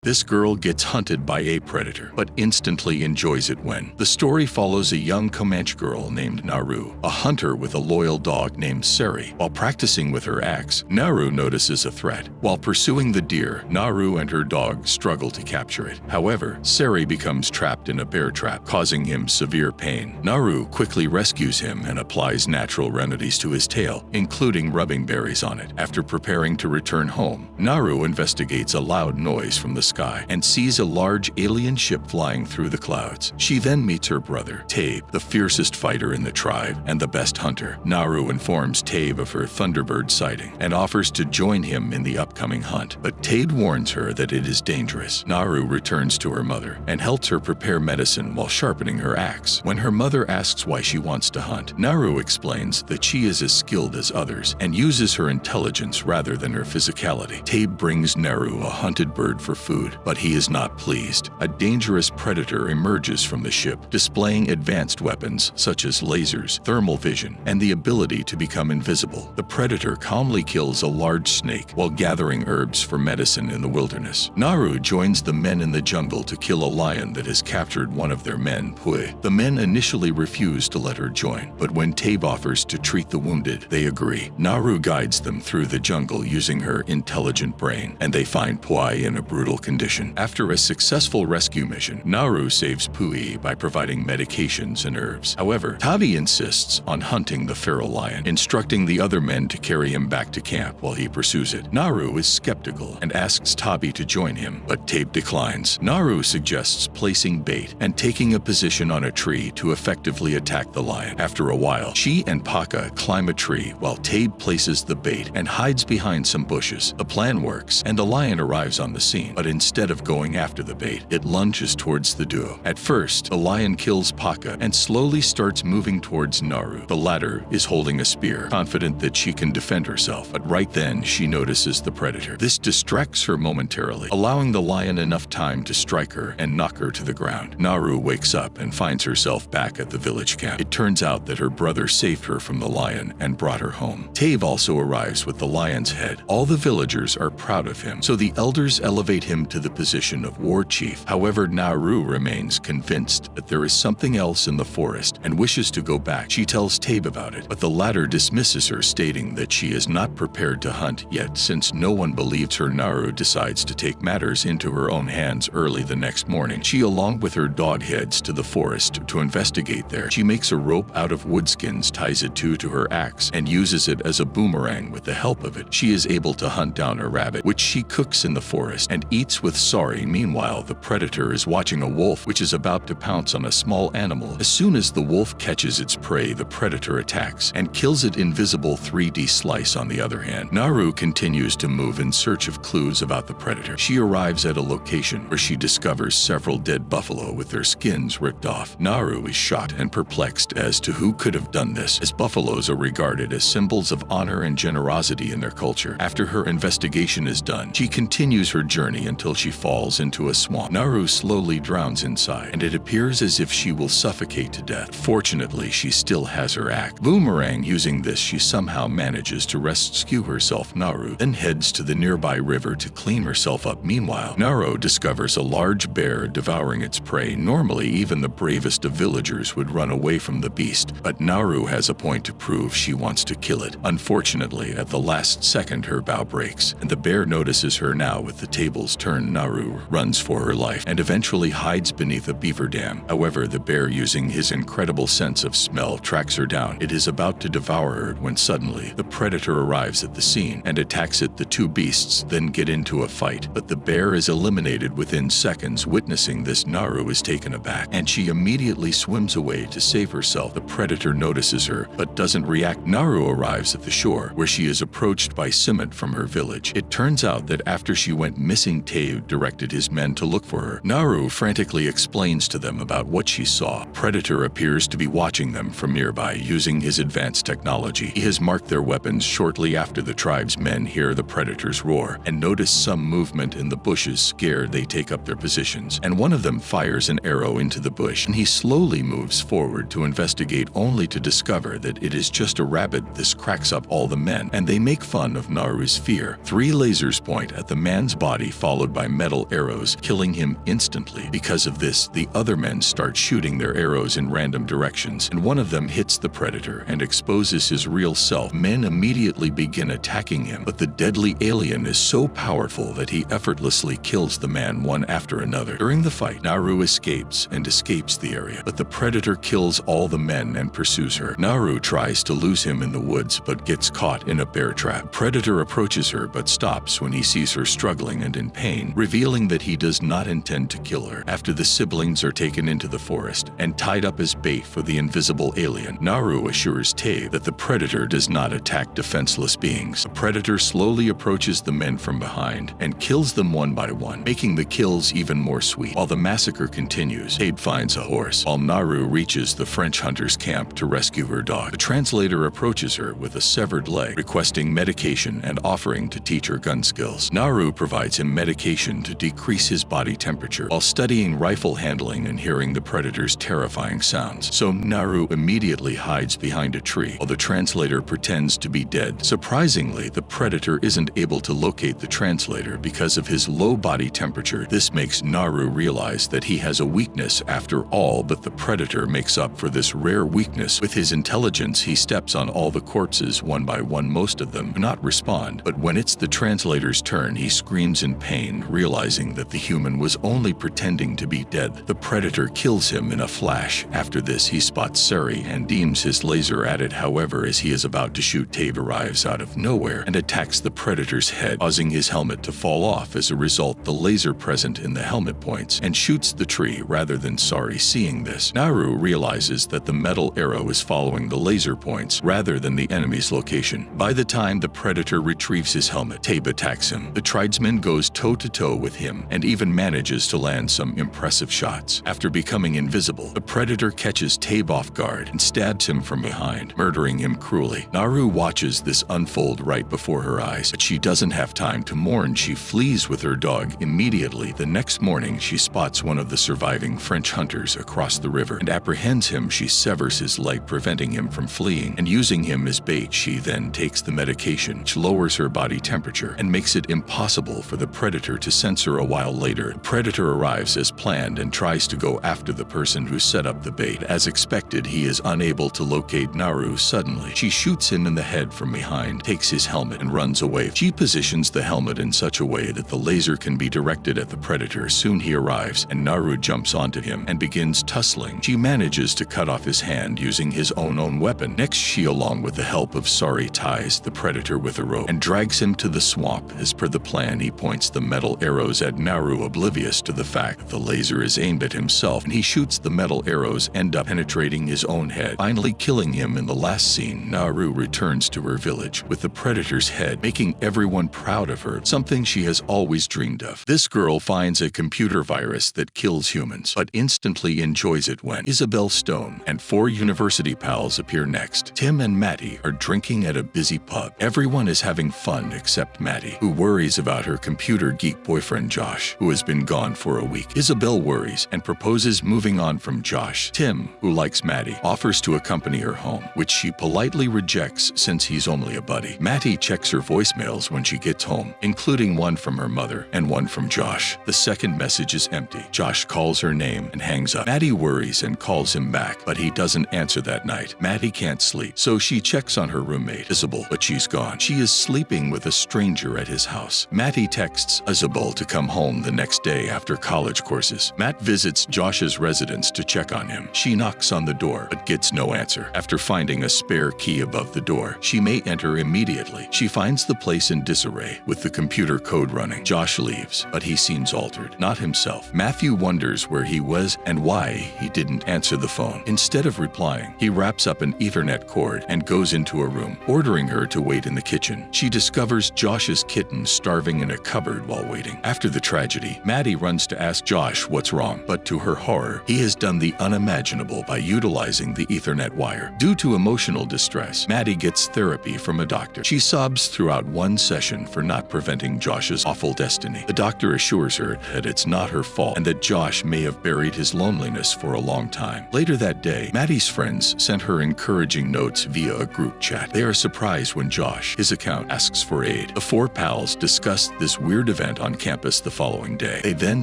This girl gets hunted by a predator, but instantly enjoys it when. The story follows a young Comanche girl named Naru, a hunter with a loyal dog named Sari. While practicing with her axe, Naru notices a threat. While pursuing the deer, Naru and her dog struggle to capture it. However, Sari becomes trapped in a bear trap, causing him severe pain. Naru quickly rescues him and applies natural remedies to his tail, including rubbing berries on it. After preparing to return home, Naru investigates a loud noise from the sky and sees a large alien ship flying through the clouds. She then meets her brother, Tabe, the fiercest fighter in the tribe and the best hunter. Naru informs Tabe of her Thunderbird sighting and offers to join him in the upcoming hunt, but Tabe warns her that it is dangerous. Naru returns to her mother and helps her prepare medicine while sharpening her axe. When her mother asks why she wants to hunt, Naru explains that she is as skilled as others and uses her intelligence rather than her physicality. Tabe brings Naru a hunted bird for food, but he is not pleased. A dangerous predator emerges from the ship, displaying advanced weapons such as lasers, thermal vision, and the ability to become invisible. The predator calmly kills a large snake while gathering herbs for medicine in the wilderness. Naru joins the men in the jungle to kill a lion that has captured one of their men, Pui. The men initially refuse to let her join, but when Tabe offers to treat the wounded, they agree. Naru guides them through the jungle using her intelligent brain, and they find Pui in a brutal condition. After a successful rescue mission, Naru saves Pui by providing medications and herbs. However, Tabi insists on hunting the feral lion, instructing the other men to carry him back to camp while he pursues it. Naru is skeptical and asks Tabi to join him, but Tabe declines. Naru suggests placing bait and taking a position on a tree to effectively attack the lion. After a while, she and Paka climb a tree while Tabe places the bait and hides behind some bushes. The plan works, and the lion arrives on the scene, but instead of going after the bait, it lunges towards the duo. At first, the lion kills Paka and slowly starts moving towards Naru. The latter is holding a spear, confident that she can defend herself, but right then she notices the predator. This distracts her momentarily, allowing the lion enough time to strike her and knock her to the ground. Naru wakes up and finds herself back at the village camp. It turns out that her brother saved her from the lion and brought her home. Tabe also arrives with the lion's head. All the villagers are proud of him, so the elders elevate him to the position of war chief. However, Naru remains convinced that there is something else in the forest and wishes to go back. She tells Tabe about it, but the latter dismisses her, stating that she is not prepared to hunt yet. Since no one believes her, Naru decides to take matters into her own hands early the next morning. She, along with her dog, heads to the forest to investigate there. She makes a rope out of wood skins, ties it to her axe, and uses it as a boomerang. With the help of it, she is able to hunt down a rabbit, which she cooks in the forest and eats with Sari. Meanwhile, the predator is watching a wolf which is about to pounce on a small animal. As soon as the wolf catches its prey, the predator attacks and kills it. Invisible 3D slice. On the other hand, Naru continues to move in search of clues about the predator. She arrives at a location where she discovers several dead buffalo with their skins ripped off. Naru is shocked and perplexed as to who could have done this, as buffaloes are regarded as symbols of honor and generosity in their culture. After her investigation is done, she continues her journey until she falls into a swamp. Naru slowly drowns inside, and it appears as if she will suffocate to death. Fortunately, she still has her axe. Boomerang. Using this, she somehow manages to rescue herself. Naru then heads to the nearby river to clean herself up. Meanwhile, Naru discovers a large bear devouring its prey. Normally, even the bravest of villagers would run away from the beast, but Naru has a point to prove. She wants to kill it. Unfortunately, at the last second, her bow breaks, and the bear notices her. Now, with the tables turned, Naru runs for her life and eventually hides beneath a beaver dam. However, the bear, using his incredible sense of smell, tracks her down. It is about to devour her when suddenly the predator arrives at the scene and attacks it. The two beasts then get into a fight, but the bear is eliminated within seconds. Witnessing this, Naru is taken aback, and she immediately swims away to save herself. The predator notices her, but doesn't react. Naru arrives at the shore, where she is approached by Simit from her village. It turns out that after she went missing, Tabe directed his men to look for her. Naru frantically explains to them about what she saw. Predator appears to be watching them from nearby using his advanced technology. He has marked their weapons. Shortly after, the tribe's men hear the predator's roar and notice some movement in the bushes. Scared, they take up their positions, and one of them fires an arrow into the bush, and he slowly moves forward to investigate, only to discover that it is just a rabbit. This cracks up all the men, and they make fun of Naru's fear. 3 lasers point at the man's body, followed followed by metal arrows, killing him instantly. Because of this, the other men start shooting their arrows in random directions, and one of them hits the predator and exposes his real self. Men immediately begin attacking him, but the deadly alien is so powerful that he effortlessly kills the man one after another. During the fight, Naru escapes the area, but the predator kills all the men and pursues her. Naru tries to lose him in the woods, but gets caught in a bear trap. The predator approaches her, but stops when he sees her struggling and in pain, revealing that he does not intend to kill her. After the siblings are taken into the forest and tied up as bait for the invisible alien, Naru assures Tae that the predator does not attack defenseless beings. The predator slowly approaches the men from behind and kills them one by one, making the kills even more sweet. While the massacre continues, Tae finds a horse, while Naru reaches the French hunter's camp to rescue her dog. The translator approaches her with a severed leg, requesting medication and offering to teach her gun skills. Naru provides him medication to decrease his body temperature while studying rifle handling and hearing the predator's terrifying sounds. So Naru immediately hides behind a tree while the translator pretends to be dead. Surprisingly, the predator isn't able to locate the translator because of his low body temperature. This makes Naru realize that he has a weakness after all, but the predator makes up for this rare weakness. With his intelligence, he steps on all the corpses one by one. Most of them do not respond, but when it's the translator's turn, he screams in pain, realizing that the human was only pretending to be dead. The predator kills him in a flash. After this, he spots Sari and aims his laser at it. However, as he is about to shoot, Tae arrives out of nowhere and attacks the predator's head, causing his helmet to fall off. As a result, the laser present in the helmet points and shoots the tree rather than Sari. Seeing this, Naru realizes that the metal arrow is following the laser points rather than the enemy's location. By the time the predator retrieves his helmet, Tae attacks him. The tridesman goes toe-to-toe with him and even manages to land some impressive shots. After becoming invisible, the predator catches Tae off guard and stabs him from behind, murdering him cruelly. Naru watches this unfold right before her eyes, but she doesn't have time to mourn. She flees with her dog immediately. The next morning, she spots one of the surviving French hunters across the river and apprehends him. She severs his leg, preventing him from fleeing, and using him as bait, she then takes the medication, which lowers her body temperature and makes it impossible for the predator to sense her. A while later, the predator arrives as planned and tries to go after the person who set up the bait. As expected, he is unable to locate Naru. Suddenly, she shoots him in the head from behind, takes his helmet, and runs away. She positions the helmet in such a way that the laser can be directed at the predator. Soon he arrives, and Naru jumps onto him and begins tussling. She manages to cut off his hand using his own weapon. Next, she, along with the help of Sari, ties the predator with a rope and drags him to the swamp. As per the plan, he points the metal arrows at Naru, oblivious to the fact that the laser is aimed at himself, and he shoots the metal arrows, end up penetrating his own head, finally killing him. In the last scene, Naru returns to her village with the predator's head, making everyone proud of her, something she has always dreamed of. This girl finds a computer virus that kills humans, but instantly enjoys it when Isabel Stone and 4 university pals appear next. Tim and Maddie are drinking at a busy pub. Everyone is having fun except Maddie, who worries about her computer geek boyfriend Josh, who has been gone for a week. Isabel worries and proposes moving on from Josh. Tim, who likes Maddie, offers to accompany her home, which she politely rejects since he's only a buddy. Maddie checks her voicemails when she gets home, including one from her mother and one from Josh. The second message is empty. Josh calls her name and hangs up. Maddie worries and calls him back, but he doesn't answer that night. Maddie can't sleep, so she checks on her roommate, Isabel, but she's gone. She is sleeping with a stranger at his house. Maddie texts Isabel to come home the next day after college courses. Matt visits Josh's residence to check on him. She knocks on the door, but gets no answer. After finding a spare key above the door, she may enter immediately. She finds the place in disarray, with the computer code running. Josh leaves, but he seems altered, not himself. Matthew wonders where he was and why he didn't answer the phone. Instead of replying, he wraps up an Ethernet cord and goes into a room, ordering her to wait in the kitchen. She discovers Josh's kitten starving in a cupboard while waiting. After the tragedy, Maddie runs to ask Josh what's wrong, but to her horror, he has done the unimaginable by utilizing the Ethernet wire. Due to emotional distress, Maddie gets therapy from a doctor. She sobs throughout one session for not preventing Josh's awful destiny. The doctor assures her that it's not her fault and that Josh may have buried his loneliness for a long time. Later that day, Maddie's friends sent her encouraging notes via a group chat. They are surprised when Josh, his account, asks for aid. The 4 pals discuss this weird event on campus the following day. They then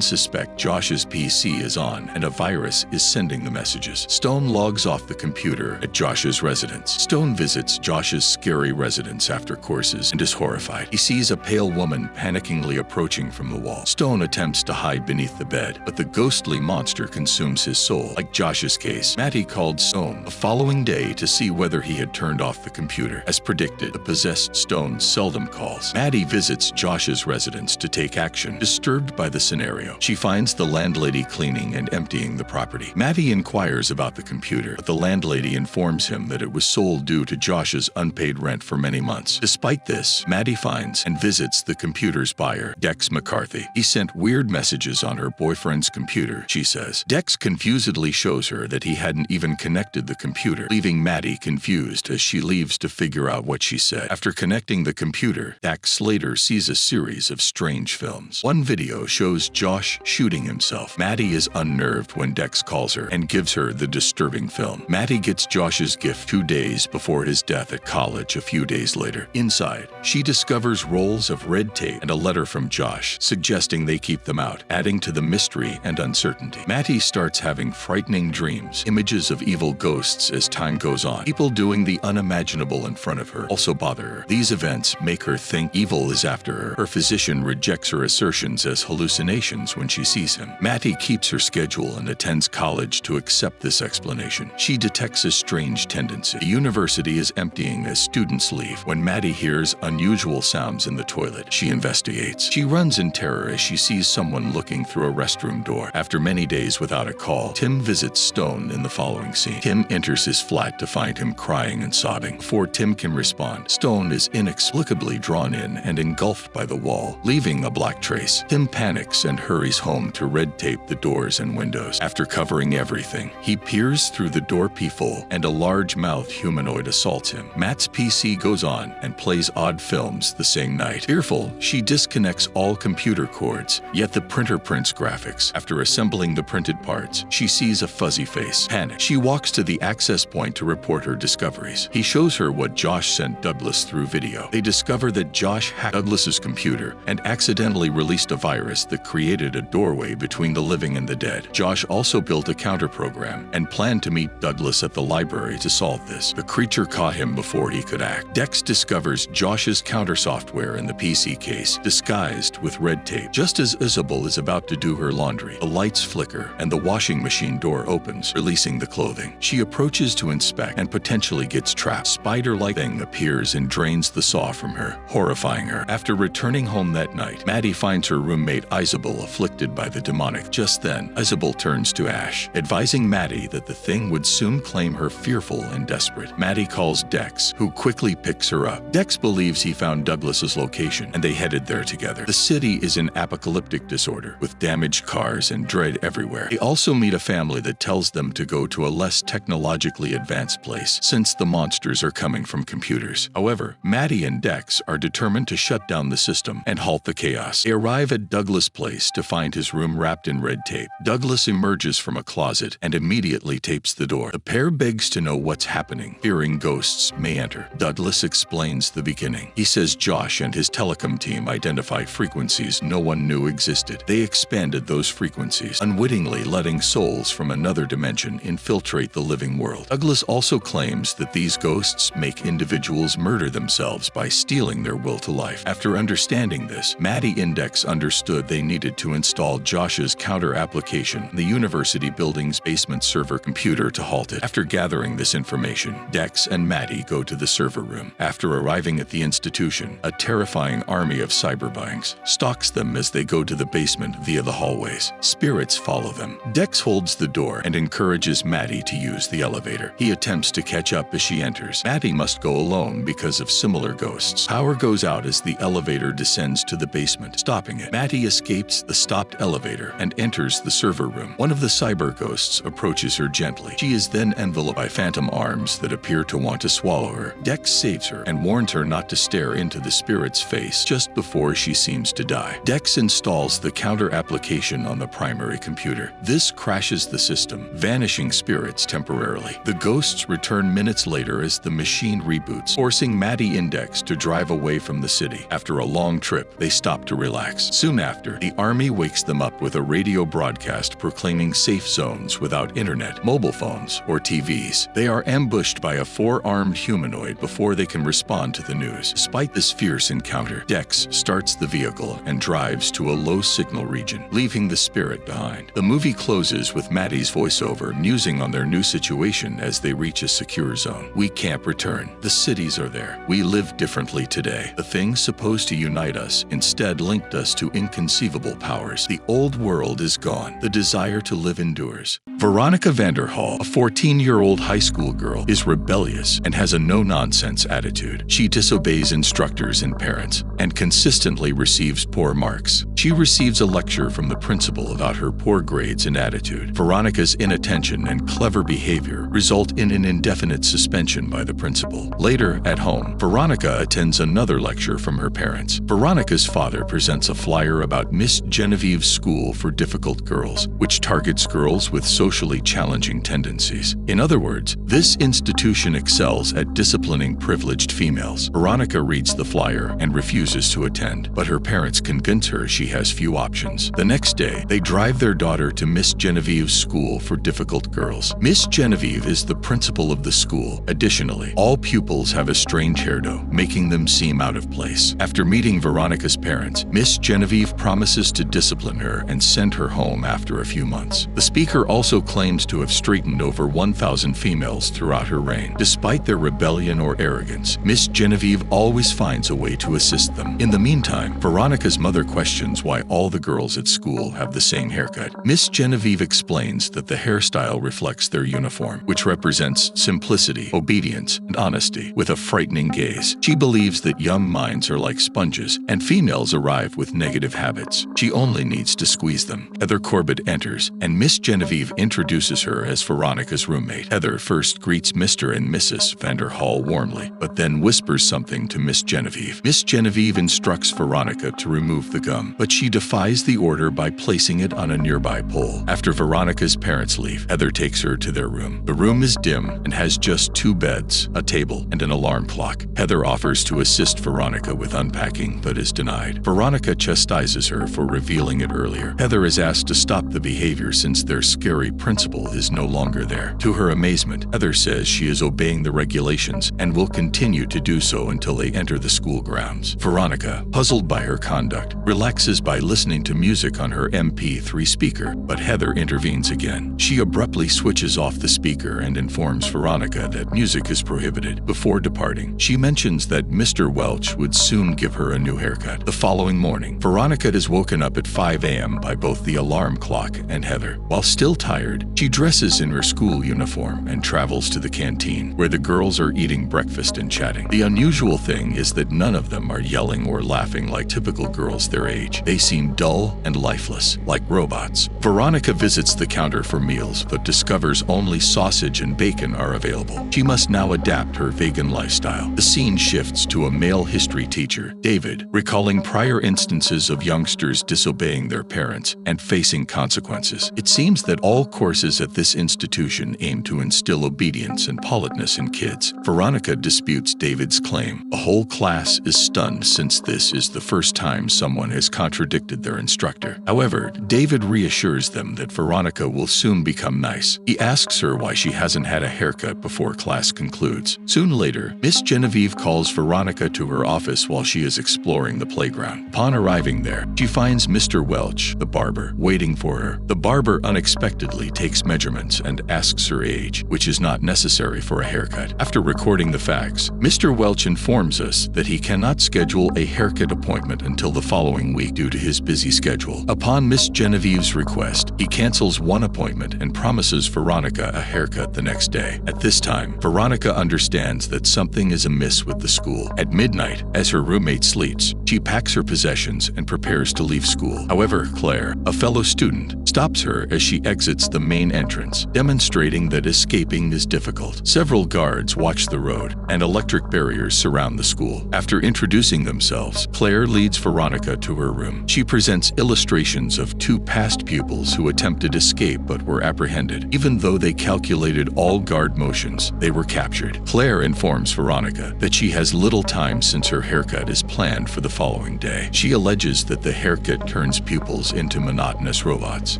suspect Josh's PC is on and a virus is sending the messages. Stone logs off the computer at Josh's residence. Stone visits Josh's scary residence after courses and is horrified. He sees a pale woman panickingly approaching from the wall. Stone attempts to hide beneath the bed, but the ghostly monster consumes his soul. Like Josh's case, Matty called Stone the following day to see whether he had turned off the computer. As predicted, the possessed Stone seldom calls. Matty visits Josh's residence to take action. Disturbed by the scenario, she finds the landlady cleaning and emptying the property. Matty inquires about the computer, but the landlady informs him that it was sold due to Josh's unpaid rent for many months. Despite this, Matty finds and visits the computer's buyer, Dex McCarthy. He sent weird messages on her boyfriend's computer, she says. Dex confusedly shows her that he hadn't even connected the computer, leaving Matty confused as she leaves to figure out what she said. After connecting the computer, Dax later sees a series of strange films. One video shows Josh shooting himself. Matty is unnerved when Dex calls her and gives her the disturbing film. Matty gets Josh's gift 2 days before his death at college a few days later. Inside, she discovers rolls of red tape and a letter from Josh, suggesting they keep them out, adding to the mystery and uncertainty. Matty starts having frightening dreams, images of evil ghosts as time goes on. People doing the unimaginable in front of her also bother her. These events make her think evil is after her. Her physician rejects her assertions as hallucinations when she sees him. Matty keeps her schedule and attends college to accept this explanation. She detects a strange tendency. The university is emptying as students leave when Matty hears unusual sounds in the toilet. She investigates. She runs in terror as she sees someone looking through a restroom door. After many days without a call, Tim visits Stone in the following scene. Tim enters his flat to find him crying and sobbing. Before Tim can respond, Stone is inexplicably drawn in and engulfed by the wall, leaving a black trace. Tim panics and hurries home to red tape the doors and windows. After covering everything, he peers through the door peephole and a large-mouthed humanoid assaults him. Matt's PC goes on and plays odd films the same night. Fearful, she disconnects all computer cords, yet the printer prints graphics. After assembling the printed parts, she sees a fuzzy face. Panicked, she walks to the access point to report her discoveries. He shows her what Josh sent Douglas through video. They discover that Josh hacked Douglas's computer and accidentally released a virus that created a doorway between the living and the dead. Josh also built a counter program and planned to meet Douglas at the library to solve this. The creature caught him before he could act. Dex discovers Josh's counter software in the PC case, disguised with red tape. Just as Isabel is about to do her laundry, the lights flicker and the washing machine door opens, releasing the clothing. She approaches to inspect and potentially gets trapped. Spider-like thing appears and drains the saw from her, horrifying her. After returning home that night, Matty finds her roommate Isabel afflicted by the demonic. Just then, Isabel turns to Ash, advising Matty that the thing would soon claim her, fearful and desperate. Matty calls Dex, who quickly picks her up. Dex believes he found Douglas's location, and they headed there together. The city is in apocalyptic disorder, with damaged cars and dread everywhere. They also meet a family that tells them to go to a less technologically advanced place, since the monsters are coming from computers. However, Matty and Dex are determined to shut down the system and halt the chaos. They arrive at Douglas' place to find his room wrapped in red tape. Douglas emerges from a closet and immediately tapes the door. The pair begs to know what's happening, fearing ghosts may enter. Douglas explains the beginning. He says Josh and his telecom team identify frequencies no one knew existed. They expanded those frequencies, unwittingly letting souls from another dimension infiltrate the living world. Douglas also claims that these ghosts make individuals murder themselves by stealing their will to life. After understanding this, Matty and Dex understood they needed to install Josh's counter application in the university building's basement server computer to halt it. After gathering this information, Dex and Matty go to the server room. After arriving at the institution, a terrifying army of cyberbeings stalks them as they go to the basement via the hallways. Spirits follow them. Dex holds the door and encourages Matty to use the elevator. He attempts to catch up as she enters. Matty must go alone because of similar ghosts. Power goes out as the elevator descends to the basement, stopping it. Matty escapes the stopped elevator and enters the server room. One of the cyber ghosts approaches her gently. She is then enveloped by phantom arms that appear to want to swallow her. Dex saves her and warns her not to stare into the spirit's face just before she seems to die. Dex installs the counter application on the primary computer. This crashes the system, vanishing spirits temporarily. The ghosts return minutes later as the machine reboots, forcing Matty and Dex to drive away from the city. After a long trip, they stop to relax. Soon after, the army wakes them up with a radio broadcast proclaiming safe zones without internet, mobile phones, or TVs. They are ambushed by a 4-armed humanoid before they can respond to the news. Despite this fierce encounter, Dex starts the vehicle and drives to a low-signal region, leaving the spirit behind. The movie closes with Maddie's voiceover musing on their new situation as they reach a secure zone. We can't return. The cities are there. We live differently today. The things supposed to unite us instead linked us to inconceivable powers. The old world is gone. The desire to live endures. Veronica Vanderhall, a 14-year-old high school girl, is rebellious and has a no-nonsense attitude. She disobeys instructors and parents and consistently receives poor marks. She receives a lecture from the principal about her poor grades and attitude. Veronica's inattention and clever behavior result in an indefinite suspension by the principal. Later, at home, Veronica attends another lecture from her parents. Veronica's father presents a flyer about Miss Genevieve's School for Difficult Girls, which targets girls with socially challenging tendencies. In other words, this institution excels at disciplining privileged females. Veronica reads the flyer and refuses to attend, but her parents convince her she has few options. The next day, they drive their daughter to Miss Genevieve's School for Difficult Girls. Miss Genevieve is the principal of the school. Additionally, all pupils have a strange hairdo, making them seem out of place. After meeting Veronica's parents, Miss Genevieve promises to discipline her and send her home after a few months. The speaker also claims to have straightened over 1,000 females throughout her reign. Despite their rebellion or arrogance, Miss Genevieve always finds a way to assist them. In the meantime, Veronica's mother questions why all the girls at school have the same haircut. Miss Genevieve explains that the hairstyle reflects their uniform, which represents simplicity, obedience, and honesty, with a frightening gaze. She believes that young minds are like sponges, and females arrive with negative habits. She only needs to squeeze them. Heather Corbett enters, and Miss Genevieve introduces her as Veronica's roommate. Heather first greets Mr. and Mrs. Vanderhall warmly, but then whispers something to Miss Genevieve. Miss Genevieve instructs Veronica to remove the gum, but she defies the order by placing it on a nearby pole. After Veronica's parents leave, Heather takes her to their room. The room is dim and has just 2 beds, a table, and an alarm clock. Heather offers to assist Veronica with unpacking, but is denied. Veronica chastises her for revealing it earlier. Heather is asked to stop the behavior since their scary principal is no longer there. To her amazement, Heather says she is obeying the regulations and will continue to do so until they enter the school grounds. Veronica, puzzled by her conduct, relaxes by listening to music on her MP3 speaker, but Heather intervenes again. She abruptly switches off the speaker and informs Veronica that music is prohibited. Before departing, she mentions that Mr. Welch would soon give her a new haircut. The following morning, Veronica is woken up at 5 a.m. by both the alarm clock and Heather. While still tired, she dresses in her school uniform and travels to the canteen, where the girls are eating breakfast and chatting. The unusual thing is that none of them are yelling or laughing like typical girls their age. They seem dull and lifeless, like robots. Veronica visits the counter for meals, but discovers only sausage and bacon are available. She must now adapt her vegan lifestyle. The scene shifts to a male history teacher, David, recalling prior instances of youngsters disobeying their parents and facing consequences. It seems that all courses at this institution aim to instill obedience and politeness in kids. Veronica disputes David's claim. A whole class is stunned since this is the first time someone has contradicted their instructor. However, David reassures them that Veronica will soon become nice. He asks her why she hasn't had a haircut before class concludes. Soon later, Miss Genevieve calls Veronica to her office while she is exploring the playground. Upon arriving there, she finds Mr. Welch, the barber, waiting for her. The barber unexpectedly takes measurements and asks her age, which is not necessary for a haircut. After recording the facts, Mr. Welch informs us that he cannot schedule a haircut appointment until the following week due to his busy schedule. Upon Miss Genevieve's request, he cancels one appointment and promises Veronica a haircut the next day. At this time, Veronica understands that something is amiss with the school. At midnight, as her roommate sleeps, she packs her possessions and prepares to leave school. However, Claire, a fellow student, stops her as she exits the main entrance, demonstrating that escaping is difficult. Several guards watch the road, and electric barriers surround the school. After introducing themselves, Claire leads Veronica to her room. She presents illustrations of two past pupils who attempted escape but were apprehended. Even though they calculated all guard motions, they were captured. Claire informs Veronica that she has little time since her haircut is planned for the following day. She alleges that the haircut turns pupils into monotonous robots.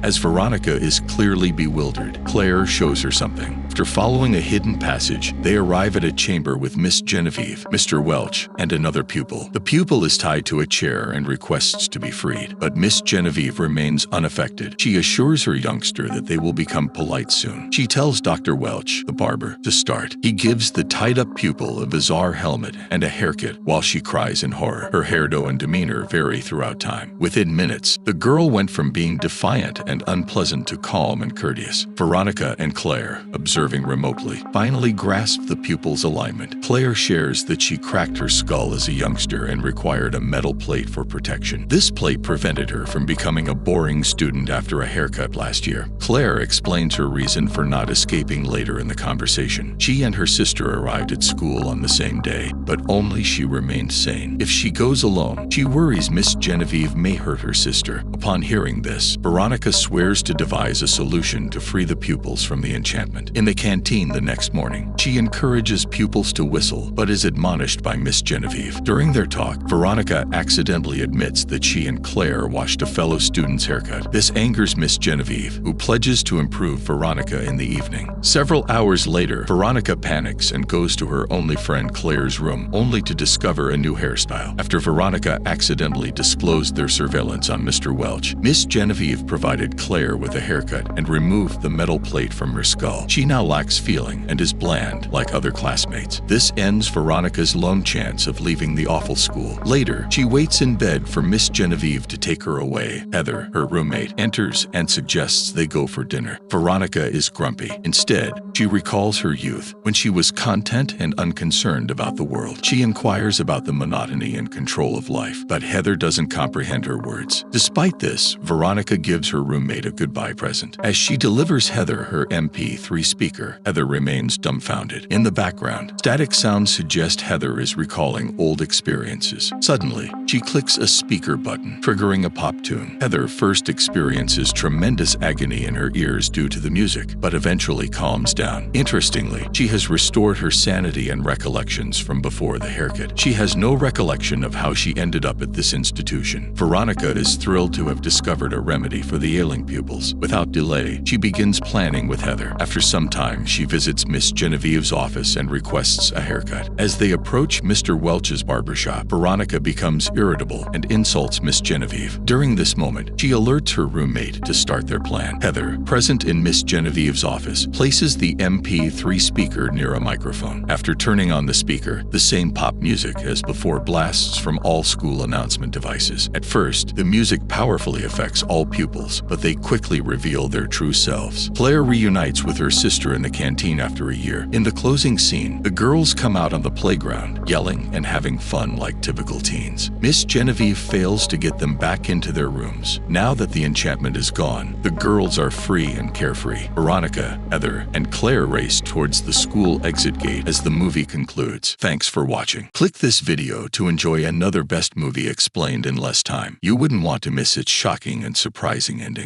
As Veronica is clearly bewildered, Claire shows her something. After following a hidden passage, they arrive at a chamber with Miss Genevieve, Mr. Welch, and another pupil. The pupil is tied to a chair and requests to be freed, but Miss Genevieve remains unaffected. She assures her youngster that they will become polite soon. She tells Dr. Welch, the barber, to start. He gives the tied-up pupil a bizarre helmet and a haircut while she cries in horror. Her hairdo and demeanor vary throughout time. Within minutes, the girl went from being defiant and unpleasant to calm and courteous. Veronica and Claire, observing remotely, finally grasped the pupil's alignment. Claire shares that she cracked her skull as a youngster and required a metal plate for protection. This plate prevented her from becoming a boring student after a haircut last year. Claire explains her reason for not escaping later in the conversation. She and her sister arrived at school on the same day, but only she remained sane. If she goes alone, she worries Miss Genevieve may hurt her sister. Upon hearing this, Veronica swears to devise a solution to free the pupils from the enchantment. In the canteen the next morning, she encourages pupils to whistle, but is admonished by Miss Genevieve. During their talk, Veronica accidentally admits that she and Claire washed a fellow student's haircut. This angers Miss Genevieve, who pledges to improve Veronica in the evening. Several hours later, Veronica panics and goes to her only friend Claire's room, only to discover a new hairstyle. After Veronica accidentally disclosed their surveillance on Mr. Welch, Miss Genevieve provided Claire with a haircut and removed the metal plate from her skull. She now lacks feeling and is bland, like other classmates. This ends Veronica's lone chance of leaving the awful school. Later, she waits in bed for Miss Genevieve to take her away. Heather, her roommate, enters and suggests they go for dinner. Veronica is grumpy. Instead, she recalls her youth, when she was content and unconcerned about the world. She inquires about the monotony and control of life, but Heather doesn't comprehend her words. Despite this, Veronica gives her roommate a goodbye present. As she delivers Heather her MP3 speaker, Heather remains dumbfounded. In the background, static sounds suggest Heather is recalling old experiences. Suddenly, she clicks a speaker button, triggering a pop tune. Heather first experiences tremendous agony in her ears due to the music, but eventually calms down. Interestingly, she has restored her sanity and recollections from before the haircut. She has no recollection of how she ended up at this institution. Veronica is thrilled to have discovered a remedy for the ailing pupils. Without delay, she begins planning with Heather. After some time, she visits Miss Genevieve's office and requests a haircut. As they approach Mr. Welch's barbershop, Veronica becomes irritable and insults Miss Genevieve. During this moment, she alerts her roommate to start their plan. Heather, present in Miss Genevieve's office, places the MP3 speaker near a microphone. After turning on the speaker, the same pop music as before blasts from all school announcement devices. At first, the music powerfully affects all pupils, but they quickly reveal their true selves. Claire reunites with her sister in the canteen after a year. In the closing scene, the girls come out on the playground, yelling and having fun like typical teens. Miss Genevieve fails to get them back into their rooms. Now that the enchantment is gone, the girls are free and carefree. Veronica, Heather, and Claire race towards the school exit gate as the movie concludes. Thanks for watching. Click this video to enjoy another best movie explained in less time. You wouldn't want to miss its shocking and surprising ending.